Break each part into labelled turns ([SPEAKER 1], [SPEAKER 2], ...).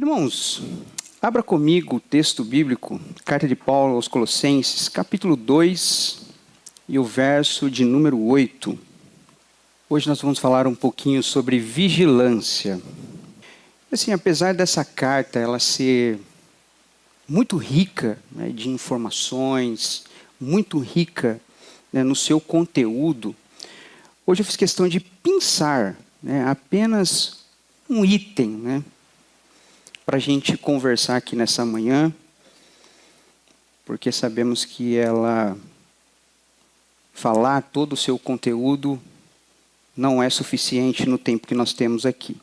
[SPEAKER 1] Irmãos, abra comigo o texto bíblico, carta de Paulo aos Colossenses, capítulo 2 e o verso de número 8. Hoje nós vamos falar um pouquinho sobre vigilância. Assim, apesar dessa carta ela ser muito rica, né, de informações, muito rica, né, no seu conteúdo, hoje eu fiz questão de pensar, né, apenas um item, né, para a gente conversar aqui nessa manhã, porque sabemos que ela falar todo o seu conteúdo não é suficiente no tempo que nós temos aqui.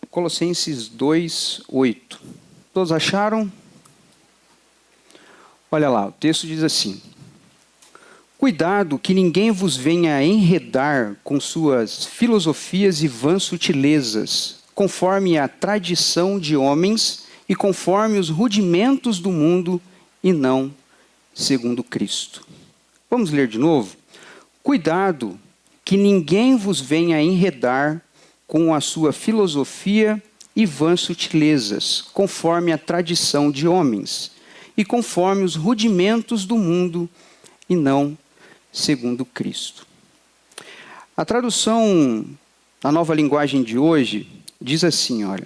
[SPEAKER 1] Colossenses 2, 8. Todos acharam? Olha lá, o texto diz assim: cuidado que ninguém vos venha enredar com suas filosofias e vãs sutilezas, conforme a tradição de homens e conforme os rudimentos do mundo, e não segundo Cristo. Vamos ler de novo? Cuidado que ninguém vos venha enredar com a sua filosofia e vãs sutilezas, conforme a tradição de homens e conforme os rudimentos do mundo, e não segundo Cristo. A tradução da Nova Linguagem de hoje diz assim, olha: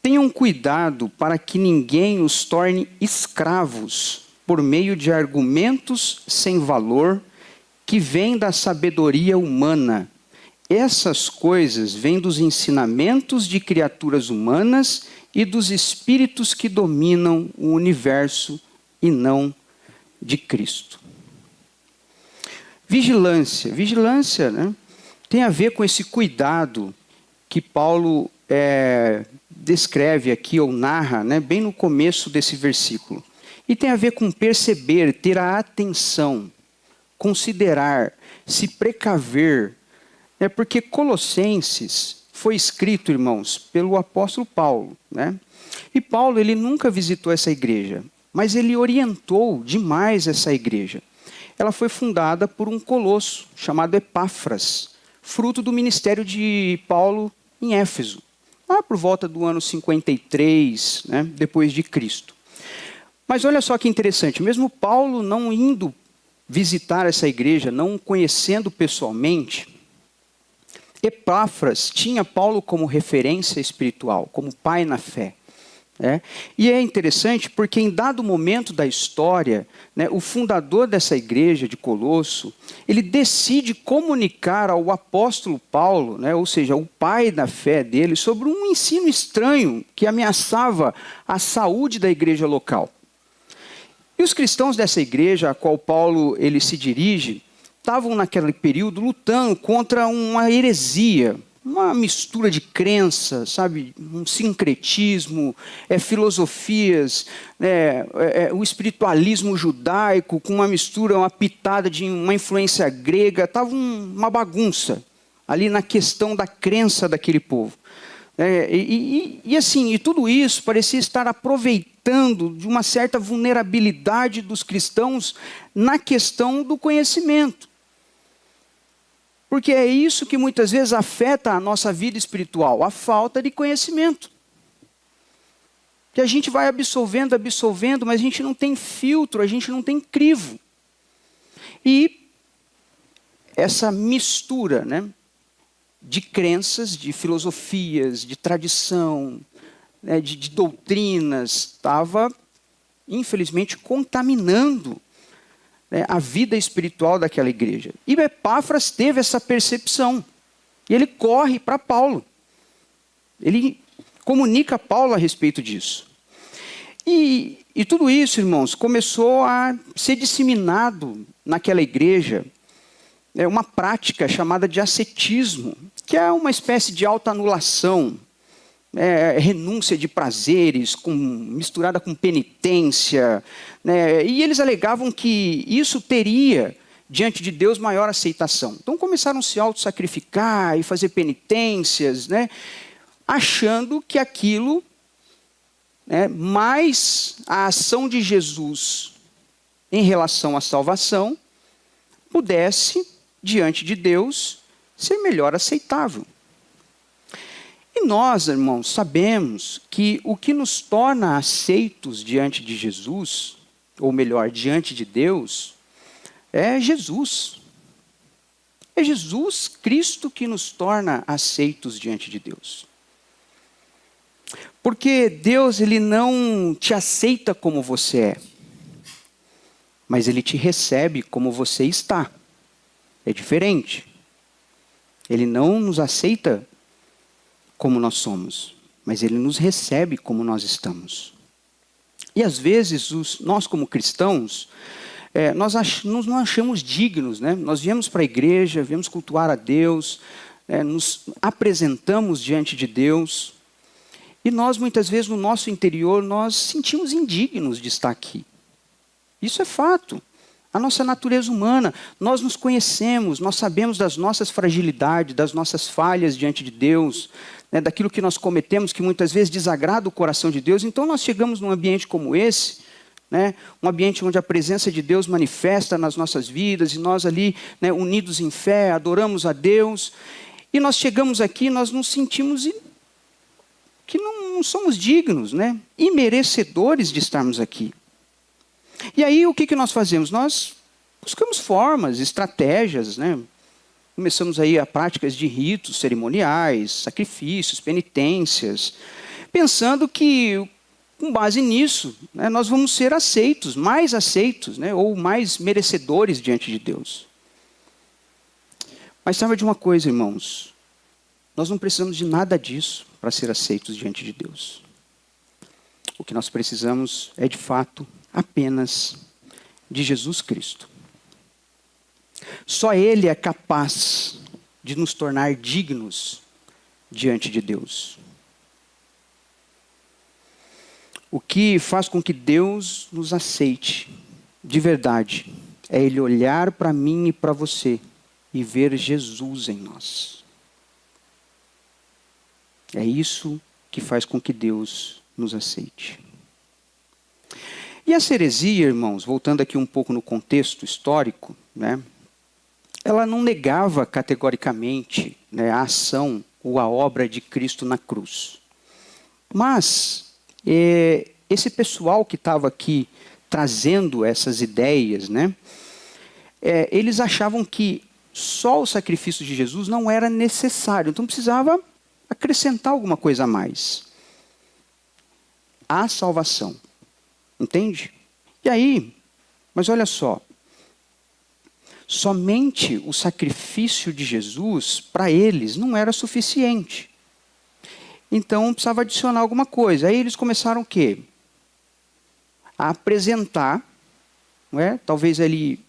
[SPEAKER 1] tenham cuidado para que ninguém os torne escravos por meio de argumentos sem valor que vêm da sabedoria humana. Essas coisas vêm dos ensinamentos de criaturas humanas e dos espíritos que dominam o universo e não de Cristo. Vigilância. Vigilância, né, tem a ver com esse cuidado que Paulo descreve aqui, ou narra, né, bem no começo desse versículo. E tem a ver com perceber, ter a atenção, considerar, se precaver. Porque Colossenses foi escrito, irmãos, pelo apóstolo Paulo, né? E Paulo, ele nunca visitou essa igreja, mas ele orientou demais essa igreja. Ela foi fundada por um colosso chamado Epáfras, fruto do ministério de Paulo em Éfeso, lá por volta do ano 53, né, depois de Cristo. Mas olha só que interessante, mesmo Paulo não indo visitar essa igreja, não conhecendo pessoalmente, Epáfras tinha Paulo como referência espiritual, como pai na fé. E é interessante porque em dado momento da história, né, o fundador dessa igreja de Colosso, ele decide comunicar ao apóstolo Paulo, né, ou seja, o pai da fé dele, sobre um ensino estranho que ameaçava a saúde da igreja local. E os cristãos dessa igreja a qual Paulo ele se dirige, estavam naquele período lutando contra uma heresia, uma mistura de crenças, sabe, um sincretismo, filosofias, o espiritualismo judaico com uma mistura, uma pitada de uma influência grega, estava uma bagunça ali na questão da crença daquele povo. E tudo isso parecia estar aproveitando de uma certa vulnerabilidade dos cristãos na questão do conhecimento. Porque é isso que muitas vezes afeta a nossa vida espiritual, a falta de conhecimento. Que a gente vai absorvendo, mas a gente não tem filtro, a gente não tem crivo. E essa mistura, né, de crenças, de filosofias, de tradição, né, de doutrinas, estava, infelizmente, contaminando a vida espiritual daquela igreja. E Epáfras teve essa percepção. E ele corre para Paulo. Ele comunica a Paulo a respeito disso. E tudo isso, irmãos, começou a ser disseminado naquela igreja, uma prática chamada de ascetismo, que é uma espécie de autoanulação, renúncia de prazeres, misturada com penitência, né? E eles alegavam que isso teria, diante de Deus, maior aceitação. Então começaram a se auto-sacrificar e fazer penitências, né? Achando que aquilo, mais a ação de Jesus em relação à salvação, pudesse, diante de Deus, ser melhor aceitável. E nós, irmãos, sabemos que o que nos torna aceitos diante de Jesus, ou melhor, diante de Deus, é Jesus. É Jesus Cristo que nos torna aceitos diante de Deus. Porque Deus, Ele não te aceita como você é, mas Ele te recebe como você está. É diferente. Ele não nos aceita como nós somos, mas Ele nos recebe como nós estamos. E às vezes, nós como cristãos, nós não achamos dignos, né? Nós viemos para a igreja, viemos cultuar a Deus, nos apresentamos diante de Deus, e nós muitas vezes no nosso interior, nós sentimos indignos de estar aqui. Isso é fato. A nossa natureza humana, nós nos conhecemos, nós sabemos das nossas fragilidades, das nossas falhas diante de Deus, né, daquilo que nós cometemos, que muitas vezes desagrada o coração de Deus. Então nós chegamos num ambiente como esse, né, um ambiente onde a presença de Deus manifesta nas nossas vidas, e nós ali, né, unidos em fé, adoramos a Deus, e nós chegamos aqui, nós nos sentimos que não somos dignos, né, imerecedores de estarmos aqui. E aí o que nós fazemos? Nós buscamos formas, estratégias, né? Começamos aí a práticas de ritos cerimoniais, sacrifícios, penitências, pensando que, com base nisso, né, nós vamos ser aceitos, né, ou mais merecedores diante de Deus. Mas sabe de uma coisa, irmãos? Nós não precisamos de nada disso para ser aceitos diante de Deus. O que nós precisamos é, de fato, apenas de Jesus Cristo. Só Ele é capaz de nos tornar dignos diante de Deus. O que faz com que Deus nos aceite de verdade é Ele olhar para mim e para você e ver Jesus em nós. É isso que faz com que Deus nos aceite. E essa heresia, irmãos, voltando aqui um pouco no contexto histórico, né, ela não negava categoricamente, né, a ação ou a obra de Cristo na cruz. Mas esse pessoal que estava aqui trazendo essas ideias, né, eles achavam que só o sacrifício de Jesus não era necessário, então precisava acrescentar alguma coisa a mais. A salvação. Entende? E aí, mas olha só, somente o sacrifício de Jesus, para eles, não era suficiente. Então, precisava adicionar alguma coisa. Aí eles começaram o quê? A apresentar, não é? Talvez ali,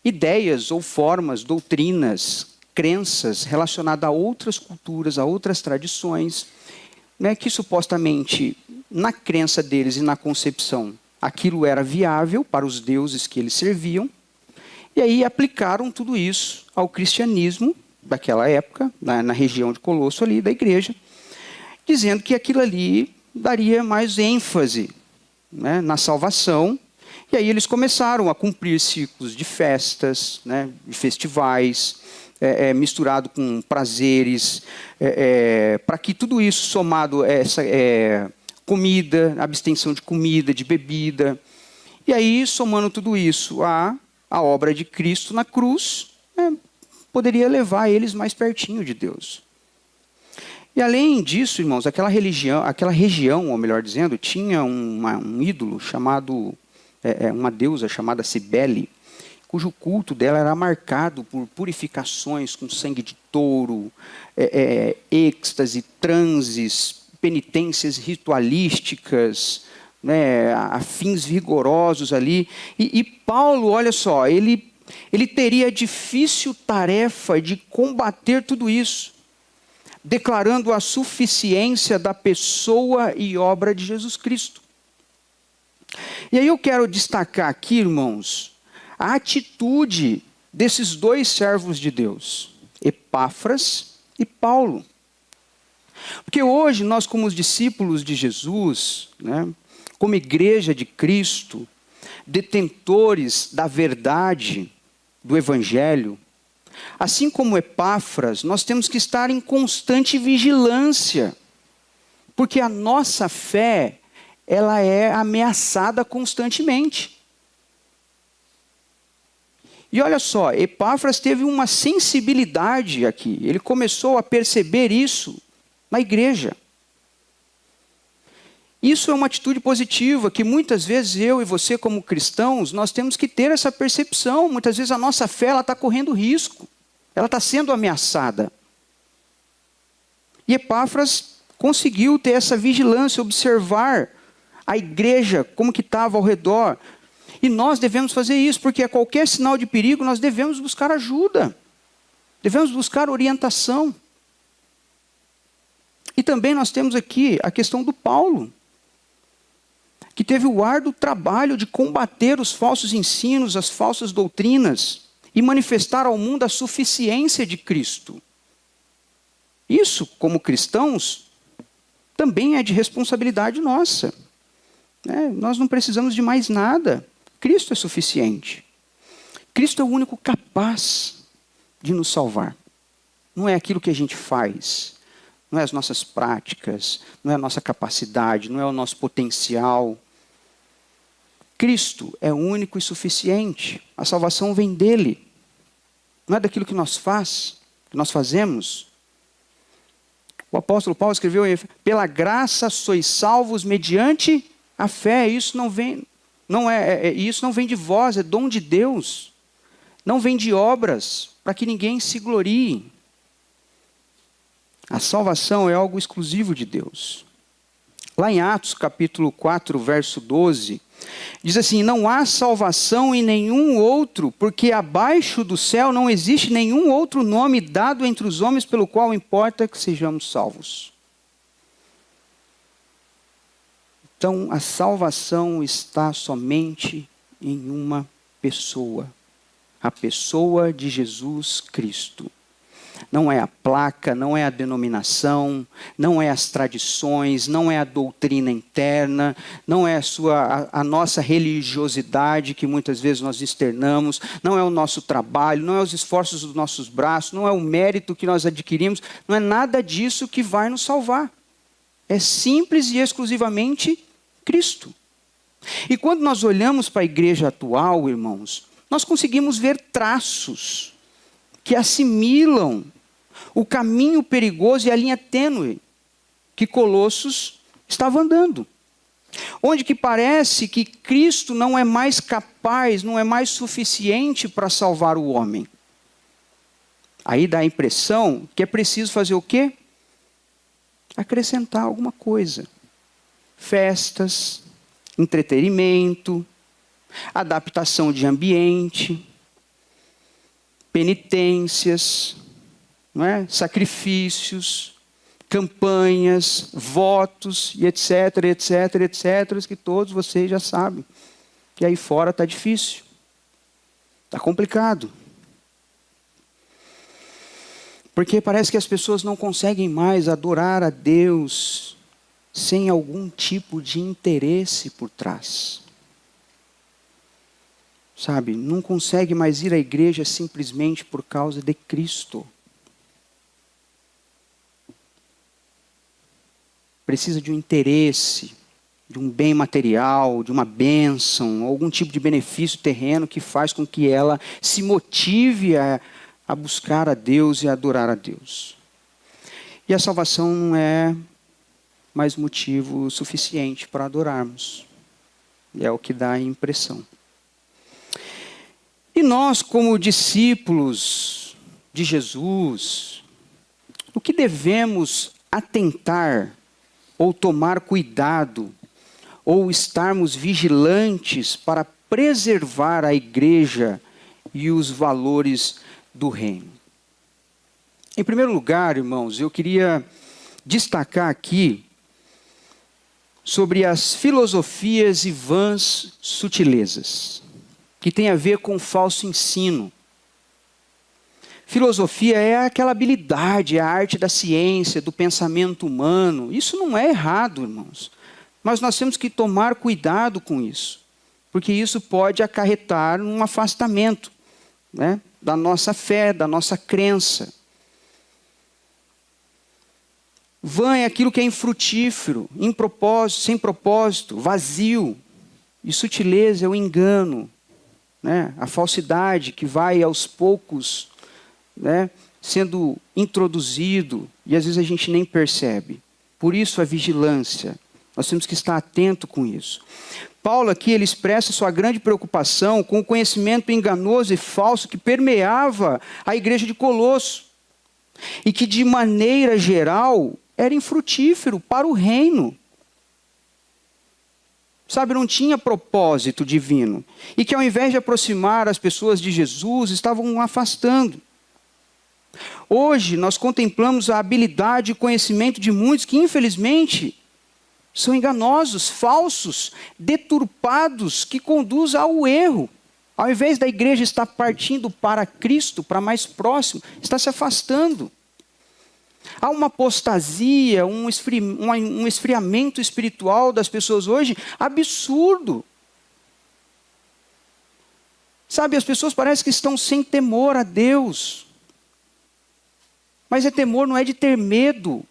[SPEAKER 1] ideias ou formas, doutrinas, crenças relacionadas a outras culturas, a outras tradições, né, que supostamente, na crença deles e na concepção, aquilo era viável para os deuses que eles serviam, e aí aplicaram tudo isso ao cristianismo daquela época, na região de Colosso ali, da igreja, dizendo que aquilo ali daria mais ênfase, né, na salvação, e aí eles começaram a cumprir ciclos de festas, né, de festivais, misturado com prazeres, para que tudo isso somado a essa comida, abstenção de comida, de bebida, e aí somando tudo isso à obra de Cristo na cruz, poderia levar eles mais pertinho de Deus. E além disso, irmãos, aquela região, ou melhor dizendo, tinha um ídolo chamado, uma deusa chamada Cibele, cujo culto dela era marcado por purificações com sangue de touro, êxtase, transes, penitências ritualísticas, né, a fins vigorosos ali. E Paulo, olha só, ele teria a difícil tarefa de combater tudo isso, declarando a suficiência da pessoa e obra de Jesus Cristo. E aí eu quero destacar aqui, irmãos, a atitude desses dois servos de Deus, Epáfras e Paulo. Porque hoje nós, como os discípulos de Jesus, né, como igreja de Cristo, detentores da verdade do Evangelho, Assim como Epáfras, nós temos que estar em constante vigilância, porque a nossa fé, ela é ameaçada constantemente. E olha só, Epáfras teve uma sensibilidade aqui, ele começou a perceber isso na igreja. Isso é uma atitude positiva, que muitas vezes eu e você como cristãos, nós temos que ter essa percepção. Muitas vezes a nossa fé está correndo risco, ela está sendo ameaçada. E Epáfras conseguiu ter essa vigilância, observar a igreja, como que estava ao redor. E nós devemos fazer isso, porque a qualquer sinal de perigo nós devemos buscar ajuda, devemos buscar orientação. E também nós temos aqui a questão do Paulo, que teve o árduo trabalho de combater os falsos ensinos, as falsas doutrinas, e manifestar ao mundo a suficiência de Cristo. Isso, como cristãos, também é de responsabilidade nossa. Nós não precisamos de mais nada. Cristo é suficiente. Cristo é o único capaz de nos salvar. Não é aquilo que a gente faz, não é as nossas práticas, não é a nossa capacidade, não é o nosso potencial. Cristo é único e suficiente. A salvação vem dele. Não é daquilo que nós fazemos. O apóstolo Paulo escreveu: pela graça sois salvos mediante a fé. Isso não vem de vós, é dom de Deus. Não vem de obras, para que ninguém se glorie. A salvação é algo exclusivo de Deus. Lá em Atos, capítulo 4, verso 12, diz assim: não há salvação em nenhum outro, porque abaixo do céu não existe nenhum outro nome dado entre os homens pelo qual importa que sejamos salvos. Então, a salvação está somente em uma pessoa, a pessoa de Jesus Cristo. Não é a placa, não é a denominação, não é as tradições, não é a doutrina interna, não é a nossa religiosidade que muitas vezes nós externamos, não é o nosso trabalho, não é os esforços dos nossos braços, não é o mérito que nós adquirimos, não é nada disso que vai nos salvar. É simples e exclusivamente Cristo. E quando nós olhamos para a igreja atual, irmãos, nós conseguimos ver traços que assimilam o caminho perigoso e a linha tênue que Colossos estava andando. Onde que parece que Cristo não é mais capaz, não é mais suficiente para salvar o homem. Aí dá a impressão que é preciso fazer o quê? Acrescentar alguma coisa. Festas, entretenimento, adaptação de ambiente, penitências, não é? Sacrifícios, campanhas, votos, e etc, etc, etc, que todos vocês já sabem. E aí fora está difícil, está complicado. Porque parece que as pessoas não conseguem mais adorar a Deus sem algum tipo de interesse por trás. Sabe, não consegue mais ir à igreja simplesmente por causa de Cristo. Precisa de um interesse, de um bem material, de uma bênção, algum tipo de benefício terreno que faz com que ela se motive a buscar a Deus e a adorar a Deus. E a salvação não é mais motivo suficiente para adorarmos. É o que dá a impressão. E nós, como discípulos de Jesus, o que devemos atentar ou tomar cuidado, ou estarmos vigilantes para preservar a igreja e os valores do reino? Em primeiro lugar, irmãos, eu queria destacar aqui sobre as filosofias e vãs sutilezas, que tem a ver com falso ensino. Filosofia é aquela habilidade, é a arte da ciência, do pensamento humano. Isso não é errado, irmãos. Mas nós temos que tomar cuidado com isso, porque isso pode acarretar um afastamento, né? da nossa fé, da nossa crença. Vã é aquilo que é infrutífero, impropósito, sem propósito, vazio. E sutileza é o engano, né? A falsidade que vai aos poucos, né, sendo introduzido e às vezes a gente nem percebe. Por isso a vigilância. Nós temos que estar atento com isso. Paulo aqui ele expressa sua grande preocupação com o conhecimento enganoso e falso que permeava a igreja de Colosso e que de maneira geral era infrutífero para o reino. Sabe, não tinha propósito divino. E que ao invés de aproximar as pessoas de Jesus, estavam afastando. Hoje nós contemplamos a habilidade e conhecimento de muitos que infelizmente são enganosos, falsos, deturpados, que conduzem ao erro. Ao invés da igreja estar partindo para Cristo, para mais próximo, está se afastando. Há uma apostasia, um esfriamento espiritual das pessoas hoje absurdo. Sabe, as pessoas parecem que estão sem temor a Deus. Mas temor não é de ter medo,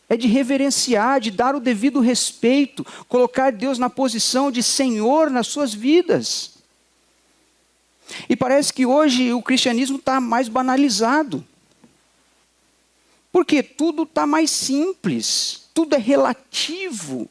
[SPEAKER 1] é de reverenciar, de dar o devido respeito, colocar Deus na posição de Senhor nas suas vidas. E parece que hoje o cristianismo está mais banalizado. Porque tudo está mais simples, tudo é relativo.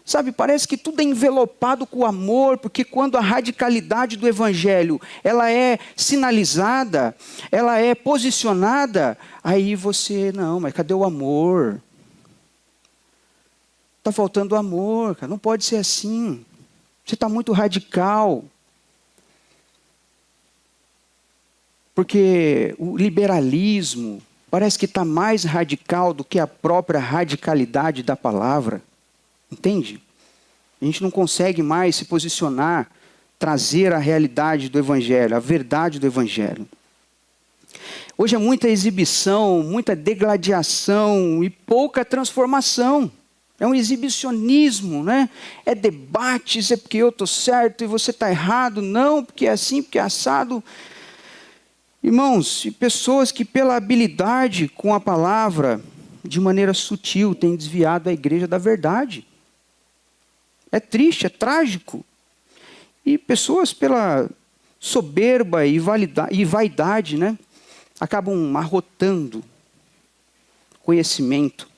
[SPEAKER 1] Sabe, parece que tudo é envelopado com amor, porque quando a radicalidade do evangelho, ela é sinalizada, ela é posicionada, aí você, não, mas cadê o amor? Está faltando amor, cara, não pode ser assim. Você está muito radical. Porque o liberalismo parece que está mais radical do que a própria radicalidade da palavra. Entende? A gente não consegue mais se posicionar, trazer a realidade do Evangelho, a verdade do Evangelho. Hoje é muita exibição, muita degladiação e pouca transformação. É um exibicionismo, né? É debates, é porque eu estou certo e você está errado. Não, porque é assim, porque é assado. Irmãos, e pessoas que pela habilidade com a palavra, de maneira sutil, têm desviado a igreja da verdade. É triste, é trágico. E pessoas pela soberba e vaidade, né, acabam arrotando conhecimento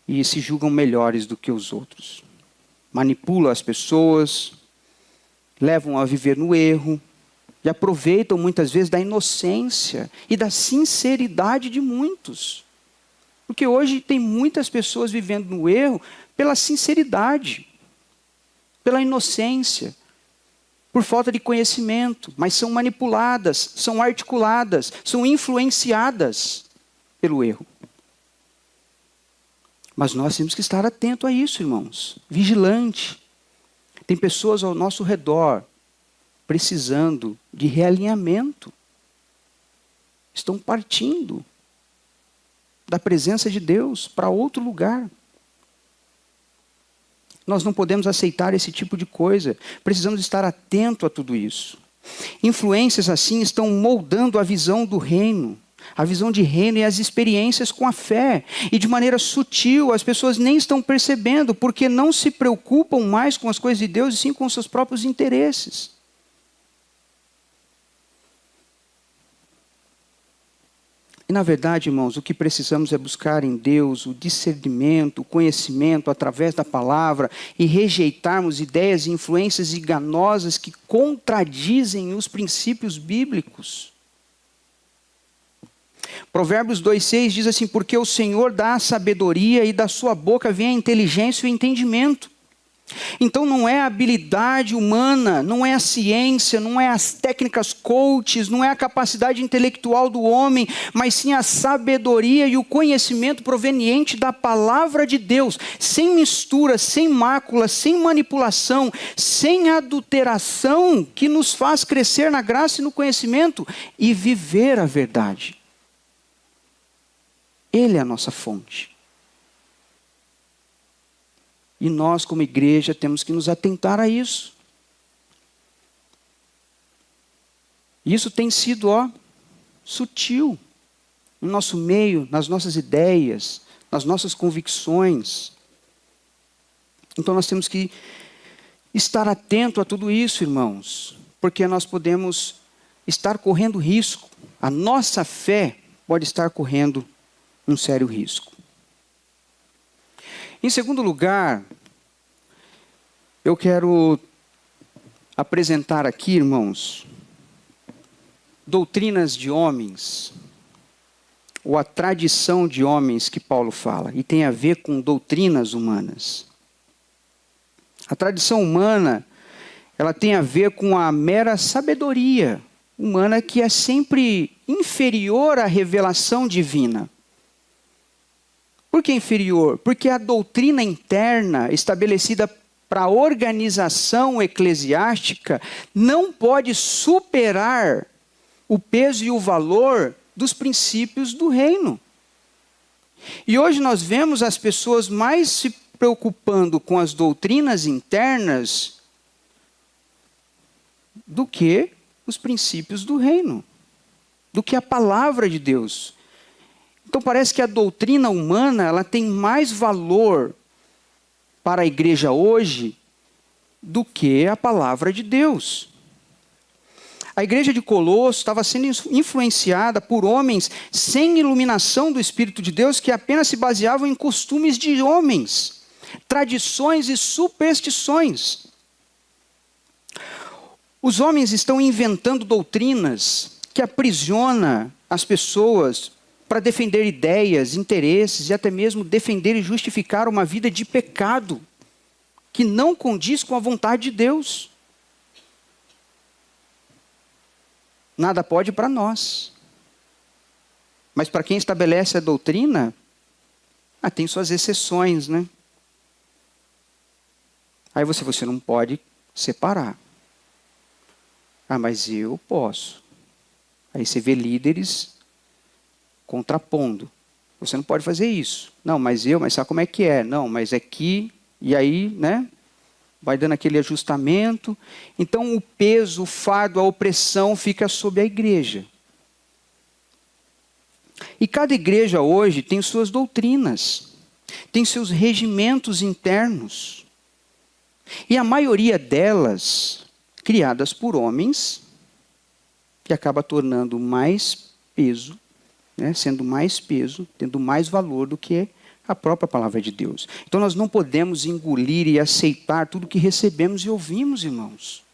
[SPEAKER 1] e se julgam melhores do que os outros. Manipulam as pessoas, levam a viver no erro, e aproveitam muitas vezes da inocência e da sinceridade de muitos. Porque hoje tem muitas pessoas vivendo no erro pela sinceridade, pela inocência, por falta de conhecimento, mas são manipuladas, são articuladas, são influenciadas pelo erro. Mas nós temos que estar atentos a isso, irmãos, vigilante. Tem pessoas ao nosso redor precisando de realinhamento. Estão partindo da presença de Deus para outro lugar. Nós não podemos aceitar esse tipo de coisa. Precisamos estar atentos a tudo isso. Influências assim estão moldando a visão do reino. A visão de reino e as experiências com a fé. E de maneira sutil, as pessoas nem estão percebendo, porque não se preocupam mais com as coisas de Deus, e sim com os seus próprios interesses. E, na verdade, irmãos, o que precisamos é buscar em Deus o discernimento, o conhecimento através da palavra e rejeitarmos ideias e influências enganosas que contradizem os princípios bíblicos. Provérbios 2,6 diz assim: porque o Senhor dá a sabedoria e da sua boca vem a inteligência e o entendimento. Então não é a habilidade humana, não é a ciência, não é as técnicas coaches, não é a capacidade intelectual do homem, mas sim a sabedoria e o conhecimento proveniente da palavra de Deus, sem mistura, sem mácula, sem manipulação, sem adulteração, que nos faz crescer na graça e no conhecimento e viver a verdade. Ele é a nossa fonte. E nós, como igreja, temos que nos atentar a isso. E isso tem sido, sutil no nosso meio, nas nossas ideias, nas nossas convicções. Então nós temos que estar atento a tudo isso, irmãos, porque nós podemos estar correndo risco. A nossa fé pode estar correndo um sério risco. Em segundo lugar, eu quero apresentar aqui, irmãos, doutrinas de homens, ou a tradição de homens que Paulo fala, e tem a ver com doutrinas humanas. A tradição humana, ela tem a ver com a mera sabedoria humana que é sempre inferior à revelação divina. Por que inferior? Porque a doutrina interna estabelecida para a organização eclesiástica não pode superar o peso e o valor dos princípios do reino. E hoje nós vemos as pessoas mais se preocupando com as doutrinas internas do que os princípios do reino, do que a palavra de Deus. Então parece que a doutrina humana ela tem mais valor para a igreja hoje do que a palavra de Deus. A igreja de Colosso estava sendo influenciada por homens sem iluminação do Espírito de Deus que apenas se baseavam em costumes de homens, tradições e superstições. Os homens estão inventando doutrinas que aprisionam as pessoas para defender ideias, interesses e até mesmo defender e justificar uma vida de pecado que não condiz com a vontade de Deus. Nada pode para nós. Mas para quem estabelece a doutrina, tem suas exceções, né? Aí você não pode separar. Mas eu posso. Aí você vê líderes contrapondo. Você não pode fazer isso. Não, mas sabe como é que é? Não, mas aqui, e aí, né? Vai dando aquele ajustamento. Então o peso, o fardo, a opressão fica sobre a igreja. E cada igreja hoje tem suas doutrinas, tem seus regimentos internos. E a maioria delas, criadas por homens, que acaba tornando mais peso, né, sendo mais peso, tendo mais valor do que a própria palavra de Deus. Então nós não podemos engolir e aceitar tudo que recebemos e ouvimos, irmãos.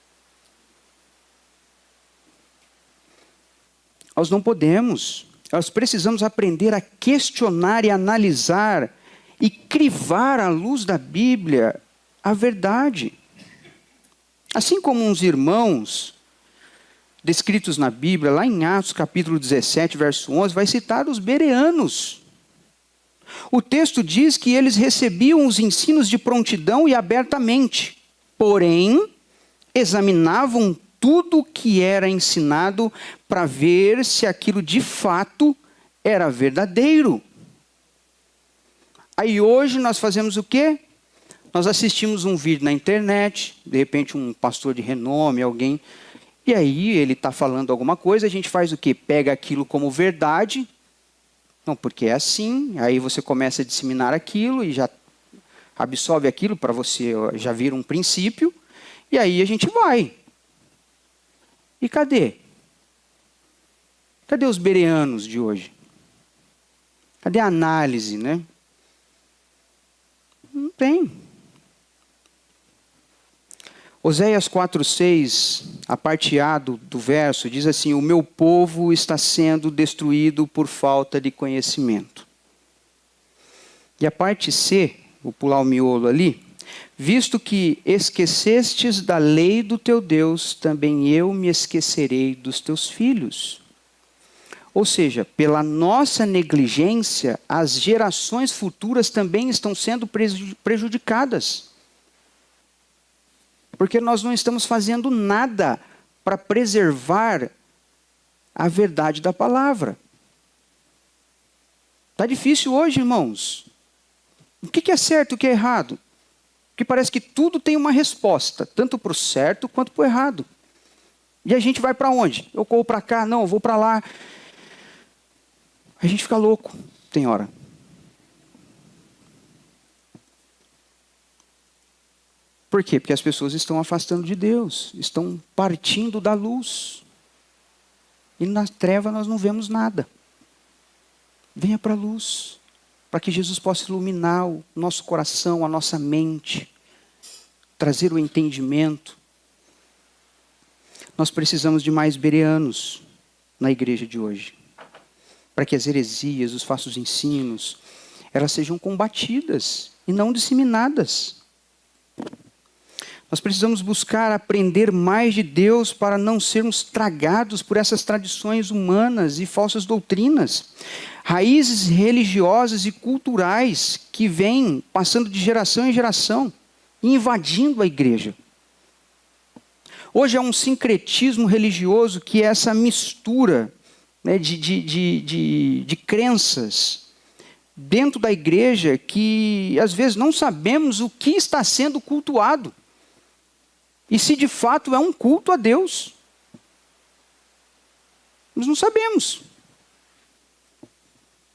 [SPEAKER 1] Nós não podemos. Nós precisamos aprender a questionar e analisar e crivar à luz da Bíblia a verdade. Assim como uns irmãos descritos na Bíblia, lá em Atos capítulo 17, verso 11, vai citar os bereanos. O texto diz que eles recebiam os ensinos de prontidão e abertamente, porém, examinavam tudo o que era ensinado para ver se aquilo de fato era verdadeiro. Aí hoje nós fazemos o quê? Nós assistimos um vídeo na internet, de repente um pastor de renome, alguém, e aí ele está falando alguma coisa, a gente faz o quê? Pega aquilo como verdade. Não, porque é assim, aí você começa a disseminar aquilo e já absorve aquilo para você, já vira um princípio, e aí a gente vai. E cadê? Cadê os bereanos de hoje? Cadê a análise, né? Não tem. Oséias 4,6, a parte A do verso, diz assim: o meu povo está sendo destruído por falta de conhecimento. E a parte C, vou pular o miolo ali, visto que esquecestes da lei do teu Deus, também eu me esquecerei dos teus filhos. Ou seja, pela nossa negligência, as gerações futuras também estão sendo prejudicadas. Porque nós não estamos fazendo nada para preservar a verdade da palavra. Está difícil hoje, irmãos. O que é certo e o que é errado? Porque parece que tudo tem uma resposta, tanto para o certo quanto para o errado. E a gente vai para onde? Eu corro para cá, não, eu vou para lá. A gente fica louco, tem hora. Por quê? Porque as pessoas estão afastando de Deus, estão partindo da luz. E na treva nós não vemos nada. Venha para a luz, para que Jesus possa iluminar o nosso coração, a nossa mente, trazer o entendimento. Nós precisamos de mais bereanos na igreja de hoje, para que as heresias, os falsos ensinos, elas sejam combatidas e não disseminadas. Nós precisamos buscar aprender mais de Deus para não sermos tragados por essas tradições humanas e falsas doutrinas. Raízes religiosas e culturais que vêm passando de geração em geração e invadindo a igreja. Hoje é um sincretismo religioso que é essa mistura, né, de crenças dentro da igreja que às vezes não sabemos o que está sendo cultuado. E se de fato é um culto a Deus. Nós não sabemos.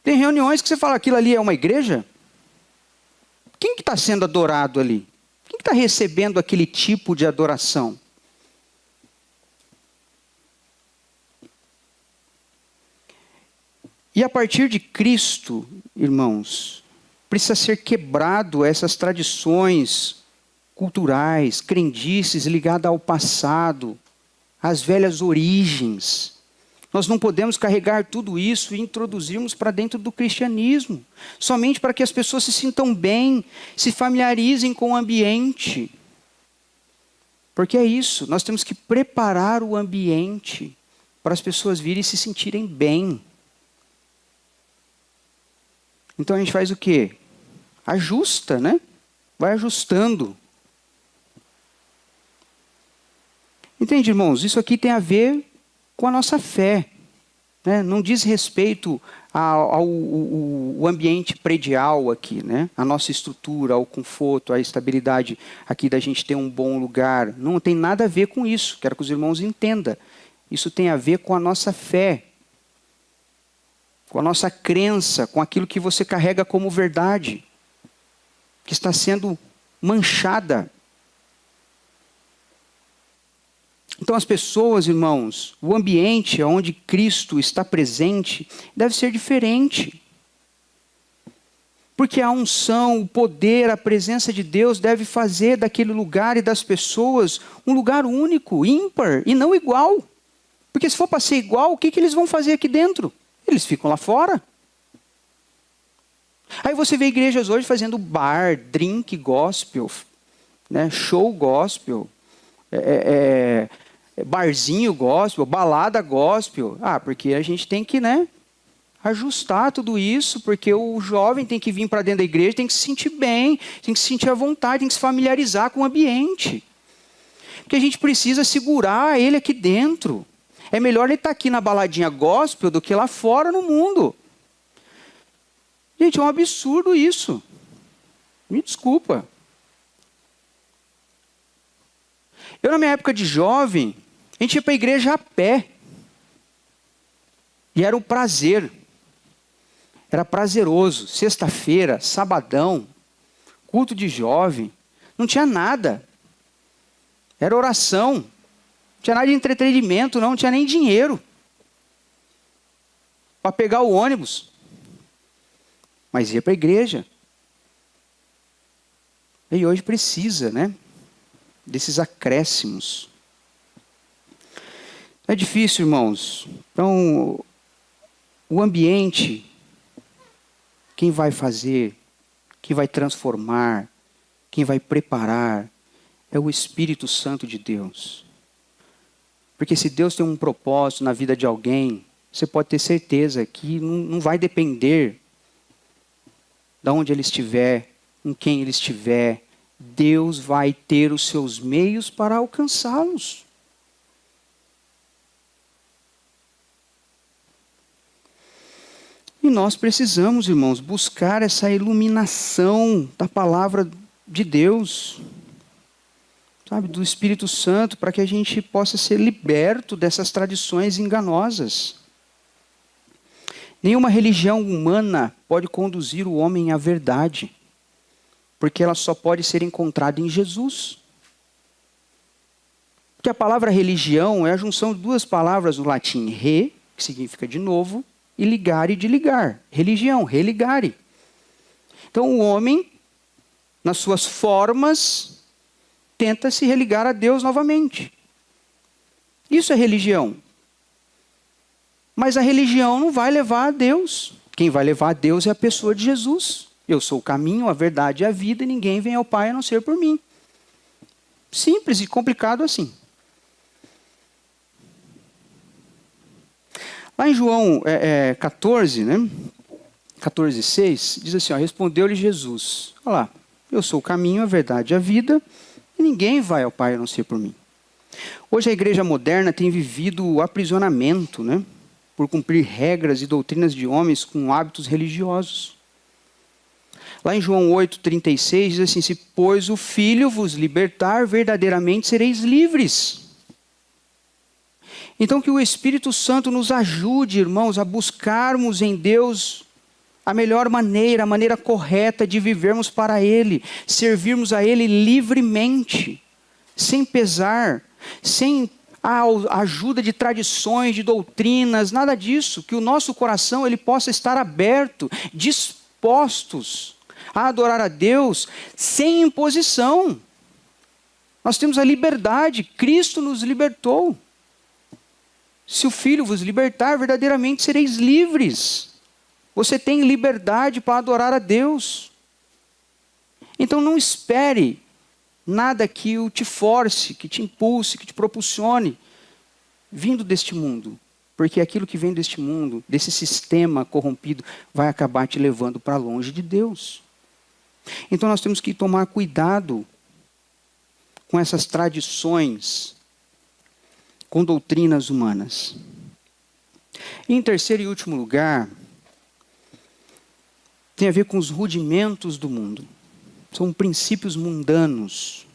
[SPEAKER 1] Tem reuniões que você fala, aquilo ali é uma igreja? Quem que está sendo adorado ali? Quem que está recebendo aquele tipo de adoração? E a partir de Cristo, irmãos, precisa ser quebrado essas tradições culturais, crendices ligadas ao passado, às velhas origens. Nós não podemos carregar tudo isso e introduzirmos para dentro do cristianismo, somente para que as pessoas se sintam bem, se familiarizem com o ambiente. Porque é isso, nós temos que preparar o ambiente para as pessoas virem e se sentirem bem. Então a gente faz o quê? Ajusta, né? Vai ajustando. Entende, irmãos? Isso aqui tem a ver com a nossa fé, né? Não diz respeito ao ambiente predial aqui, né? A nossa estrutura, ao conforto, à estabilidade aqui da gente ter um bom lugar. Não tem nada a ver com isso. Quero que os irmãos entendam. Isso tem a ver com a nossa fé, com a nossa crença, com aquilo que você carrega como verdade, que está sendo manchada. Então as pessoas, irmãos, o ambiente onde Cristo está presente deve ser diferente. Porque a unção, o poder, a presença de Deus deve fazer daquele lugar e das pessoas um lugar único, ímpar e não igual. Porque se for para ser igual, o que eles vão fazer aqui dentro? Eles ficam lá fora. Aí você vê igrejas hoje fazendo bar, drink gospel, né, show gospel, barzinho gospel, balada gospel. Porque a gente tem que, né, ajustar tudo isso, porque o jovem tem que vir para dentro da igreja, tem que se sentir bem, tem que se sentir à vontade, tem que se familiarizar com o ambiente. Porque a gente precisa segurar ele aqui dentro. É melhor ele estar aqui na baladinha gospel do que lá fora no mundo. Gente, é um absurdo isso. Me desculpa. Eu, na minha época de jovem, a gente ia para a igreja a pé. E era um prazer. Era prazeroso. Sexta-feira, sabadão, culto de jovem. Não tinha nada. Era oração. Não tinha nada de entretenimento, não tinha nem dinheiro para pegar o ônibus. Mas ia para a igreja. E hoje precisa, né, desses acréscimos. É difícil, irmãos. Então, o ambiente, quem vai fazer, quem vai transformar, quem vai preparar, é o Espírito Santo de Deus. Porque se Deus tem um propósito na vida de alguém, você pode ter certeza que não vai depender de onde ele estiver, com quem ele estiver. Deus vai ter os seus meios para alcançá-los. E nós precisamos, irmãos, buscar essa iluminação da palavra de Deus. sabe, do Espírito Santo, para que a gente possa ser liberto dessas tradições enganosas. Nenhuma religião humana pode conduzir o homem à verdade, porque ela só pode ser encontrada em Jesus. Porque a palavra religião é a junção de duas palavras no latim, re, que significa de novo, e ligare, de ligar. Religião, religare. Então o homem, nas suas formas, tenta se religar a Deus novamente. Isso é religião. Mas a religião não vai levar a Deus. Quem vai levar a Deus é a pessoa de Jesus. Eu sou o caminho, a verdade e a vida, e ninguém vem ao Pai a não ser por mim. Simples e complicado assim. Lá em João 14, né? 14,6, diz assim, ó, respondeu-lhe Jesus. Olha lá, eu sou o caminho, a verdade e a vida, e ninguém vai ao Pai a não ser por mim. Hoje a igreja moderna tem vivido o aprisionamento, né? Por cumprir regras e doutrinas de homens com hábitos religiosos. Lá em João 8,36 diz assim, se pois o Filho vos libertar, verdadeiramente sereis livres. Então que o Espírito Santo nos ajude, irmãos, a buscarmos em Deus a melhor maneira, a maneira correta de vivermos para Ele, servirmos a Ele livremente, sem pesar, sem a ajuda de tradições, de doutrinas, nada disso. Que o nosso coração ele possa estar aberto, dispostos a adorar a Deus sem imposição. Nós temos a liberdade, Cristo nos libertou. Se o Filho vos libertar, verdadeiramente sereis livres. Você tem liberdade para adorar a Deus. Então não espere nada que o te force, que te impulse, que te propulsione, vindo deste mundo. Porque aquilo que vem deste mundo, desse sistema corrompido, vai acabar te levando para longe de Deus. Então nós temos que tomar cuidado com essas tradições, com doutrinas humanas. E em terceiro e último lugar, tem a ver com os rudimentos do mundo. São princípios mundanos.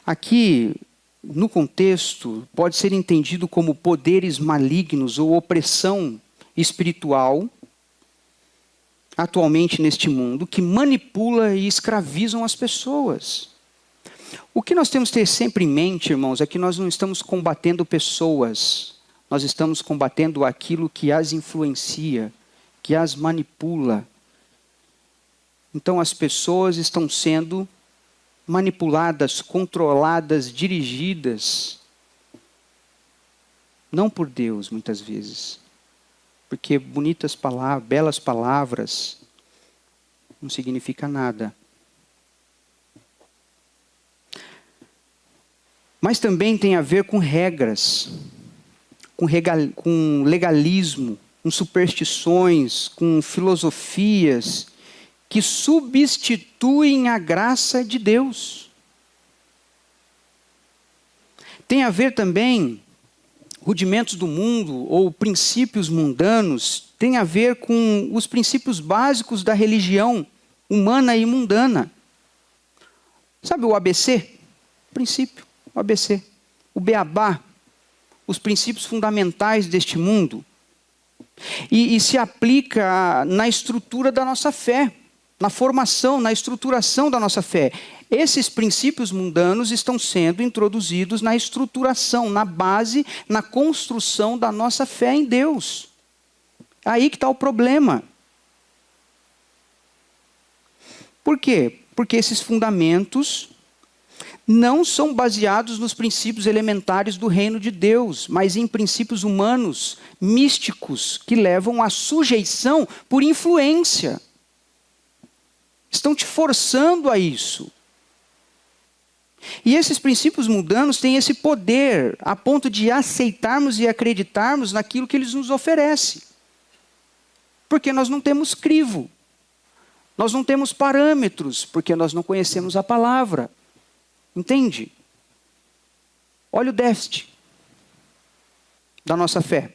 [SPEAKER 1] Aqui, no contexto, pode ser entendido como poderes malignos ou opressão espiritual, atualmente neste mundo, que manipula e escravizam as pessoas. O que nós temos que ter sempre em mente, irmãos, é que nós não estamos combatendo pessoas, nós estamos combatendo aquilo que as influencia, que as manipula. Então as pessoas estão sendo manipuladas, controladas, dirigidas, não por Deus muitas vezes, porque bonitas palavras, belas palavras, não significa nada. Mas também tem a ver com regras, com legalismo, com superstições, com filosofias, que substituem a graça de Deus. Tem a ver também, rudimentos do mundo ou princípios mundanos, tem a ver com os princípios básicos da religião humana e mundana. Sabe o ABC? Princípio, o ABC. O beabá, os princípios fundamentais deste mundo. E se aplica na estrutura da nossa fé. Na formação, na estruturação da nossa fé. Esses princípios mundanos estão sendo introduzidos na estruturação, na base, na construção da nossa fé em Deus. Aí que está o problema. Por quê? Porque esses fundamentos não são baseados nos princípios elementares do reino de Deus, mas em princípios humanos, místicos, que levam à sujeição por influência. Estão te forçando a isso. E esses princípios mundanos têm esse poder, a ponto de aceitarmos e acreditarmos naquilo que eles nos oferecem. Porque nós não temos crivo. Nós não temos parâmetros, porque nós não conhecemos a palavra. Entende? Olha o déficit da nossa fé.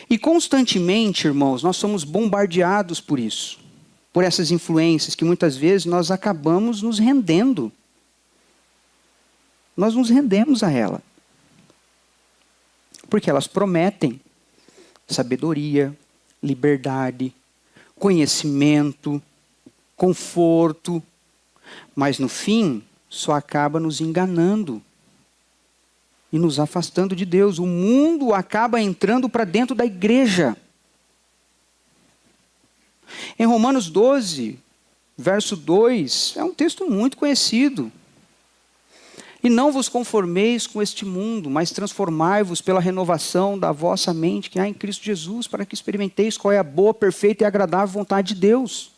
[SPEAKER 1] E constantemente, irmãos, nós somos bombardeados por isso. Por essas influências que muitas vezes nós acabamos nos rendendo nós nos rendemos a ela. Porque elas prometem sabedoria, liberdade, conhecimento, conforto, mas no fim só acaba nos enganando e nos afastando de Deus. O mundo acaba entrando para dentro da igreja. Em Romanos 12, verso 2, é um texto muito conhecido. E não vos conformeis com este mundo, mas transformai-vos pela renovação da vossa mente, que há em Cristo Jesus, para que experimenteis qual é a boa, perfeita e agradável vontade de Deus.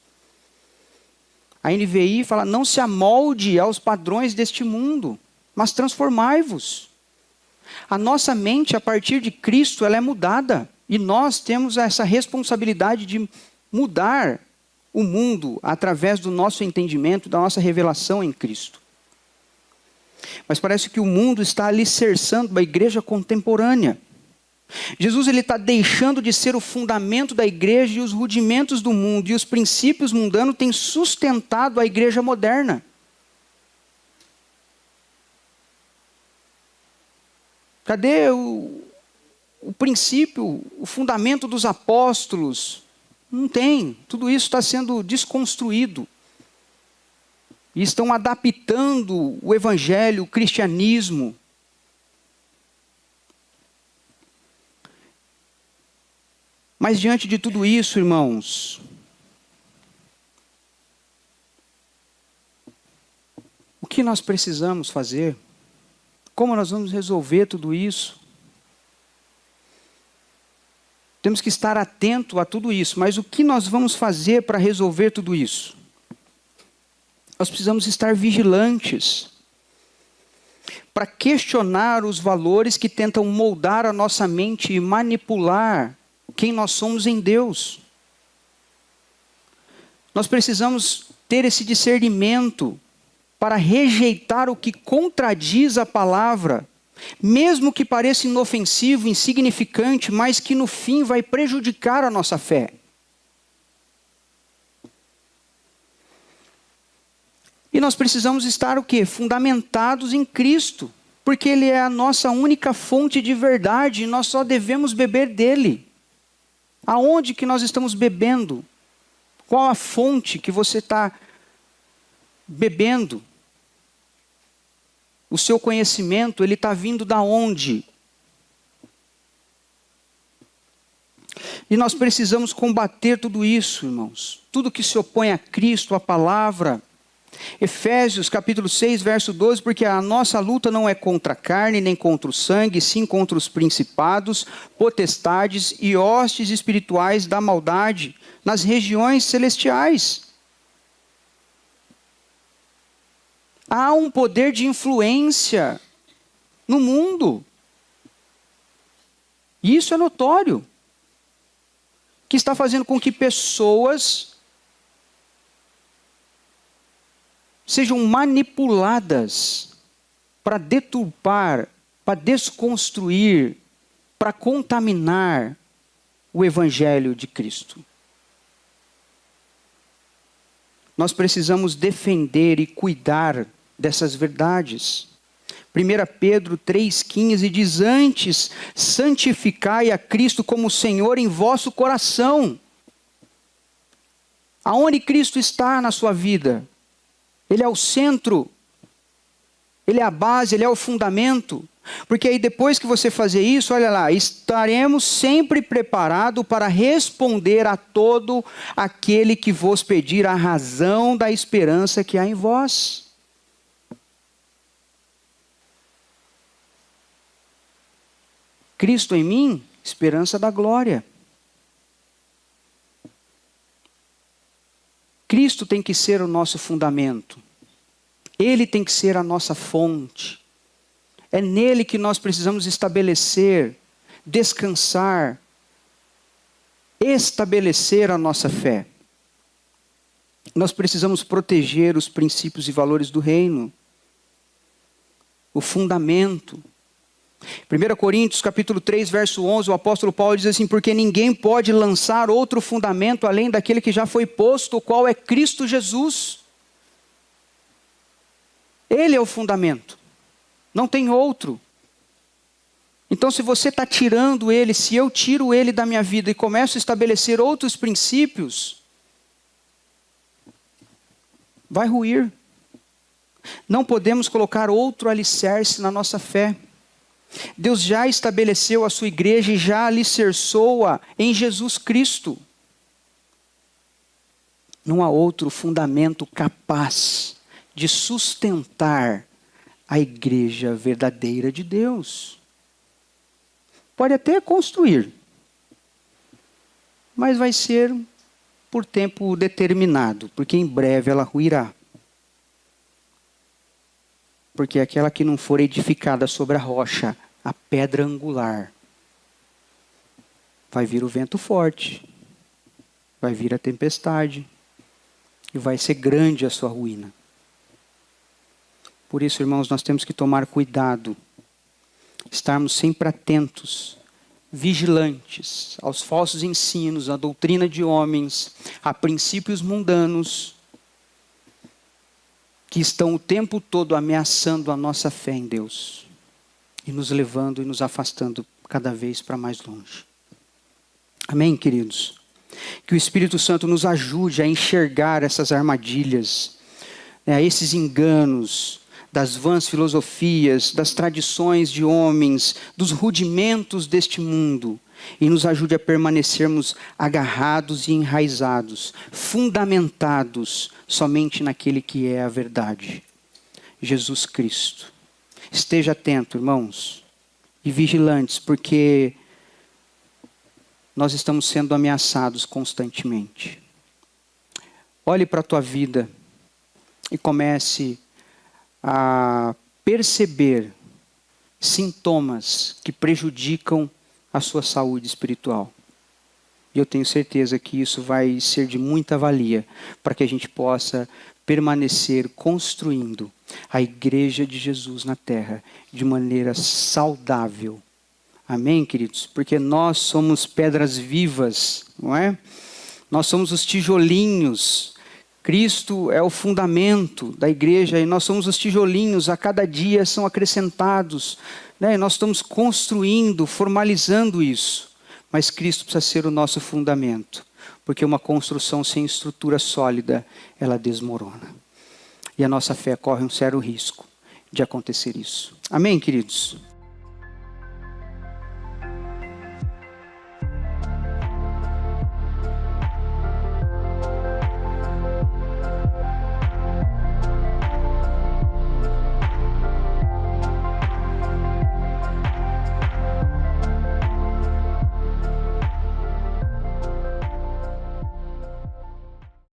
[SPEAKER 1] A NVI fala, não se amolde aos padrões deste mundo, mas transformai-vos. A nossa mente, a partir de Cristo, ela é mudada. E nós temos essa responsabilidade de mudar o mundo através do nosso entendimento, da nossa revelação em Cristo. Mas parece que o mundo está alicerçando a igreja contemporânea. Jesus está deixando de ser o fundamento da igreja e os rudimentos do mundo e os princípios mundanos têm sustentado a igreja moderna. Cadê o princípio, o fundamento dos apóstolos? Não tem. Tudo isso está sendo desconstruído. E estão adaptando o evangelho, o cristianismo. Mas diante de tudo isso, irmãos, o que nós precisamos fazer? Como nós vamos resolver tudo isso? Temos que estar atento a tudo isso, mas o que nós vamos fazer para resolver tudo isso? Nós precisamos estar vigilantes para questionar os valores que tentam moldar a nossa mente e manipular quem nós somos em Deus. Nós precisamos ter esse discernimento para rejeitar o que contradiz a palavra, mesmo que pareça inofensivo, insignificante, mas que no fim vai prejudicar a nossa fé. E nós precisamos estar o quê? Fundamentados em Cristo, porque Ele é a nossa única fonte de verdade e nós só devemos beber dele. Aonde que nós estamos bebendo? Qual a fonte que você está bebendo? O seu conhecimento, ele está vindo da onde? E nós precisamos combater tudo isso, irmãos. Tudo que se opõe a Cristo, a palavra. Efésios capítulo 6, verso 12, porque a nossa luta não é contra a carne, nem contra o sangue, sim contra os principados, potestades e hostes espirituais da maldade nas regiões celestiais. Há um poder de influência no mundo. E isso é notório. Que está fazendo com que pessoas sejam manipuladas para deturpar, para desconstruir, para contaminar o Evangelho de Cristo. Nós precisamos defender e cuidar dessas verdades. 1 Pedro 3,15 diz, antes santificai a Cristo como Senhor em vosso coração. Aonde Cristo está na sua vida? Ele é o centro, Ele é a base, Ele é o fundamento. Porque aí depois que você fazer isso, olha lá, estaremos sempre preparados para responder a todo aquele que vos pedir a razão da esperança que há em vós. Cristo em mim, esperança da glória. Cristo tem que ser o nosso fundamento. Ele tem que ser a nossa fonte. É nele que nós precisamos estabelecer, descansar, estabelecer a nossa fé. Nós precisamos proteger os princípios e valores do reino. O fundamento. 1 Coríntios capítulo 3, verso 11, o apóstolo Paulo diz assim, porque ninguém pode lançar outro fundamento além daquele que já foi posto, o qual é Cristo Jesus. Ele é o fundamento. Não tem outro. Então, se você está tirando ele, se eu tiro ele da minha vida e começo a estabelecer outros princípios, vai ruir. Não podemos colocar outro alicerce na nossa fé. Deus já estabeleceu a sua igreja e já alicerçou-a em Jesus Cristo. Não há outro fundamento capaz de sustentar a igreja verdadeira de Deus. Pode até construir, mas vai ser por tempo determinado, porque em breve ela ruirá. Porque aquela que não for edificada sobre a rocha, a pedra angular, vai vir o vento forte, vai vir a tempestade, e vai ser grande a sua ruína. Por isso, irmãos, nós temos que tomar cuidado, estarmos sempre atentos, vigilantes aos falsos ensinos, à doutrina de homens, a princípios mundanos, que estão o tempo todo ameaçando a nossa fé em Deus, e nos levando e nos afastando cada vez para mais longe. Amém, queridos? Que o Espírito Santo nos ajude a enxergar essas armadilhas, esses enganos, das vãs filosofias, das tradições de homens, dos rudimentos deste mundo, e nos ajude a permanecermos agarrados e enraizados, fundamentados somente naquele que é a verdade, Jesus Cristo. Esteja atento, irmãos, e vigilantes, porque nós estamos sendo ameaçados constantemente. Olhe para a tua vida e comece a perceber sintomas que prejudicam a sua saúde espiritual. E eu tenho certeza que isso vai ser de muita valia para que a gente possa permanecer construindo a igreja de Jesus na terra de maneira saudável. Amém, queridos? Porque nós somos pedras vivas, não é? Nós somos os tijolinhos. Cristo é o fundamento da igreja e nós somos os tijolinhos, a cada dia são acrescentados, e nós estamos construindo, formalizando isso. Mas Cristo precisa ser o nosso fundamento, porque uma construção sem estrutura sólida, ela desmorona. E a nossa fé corre um sério risco de acontecer isso. Amém, queridos?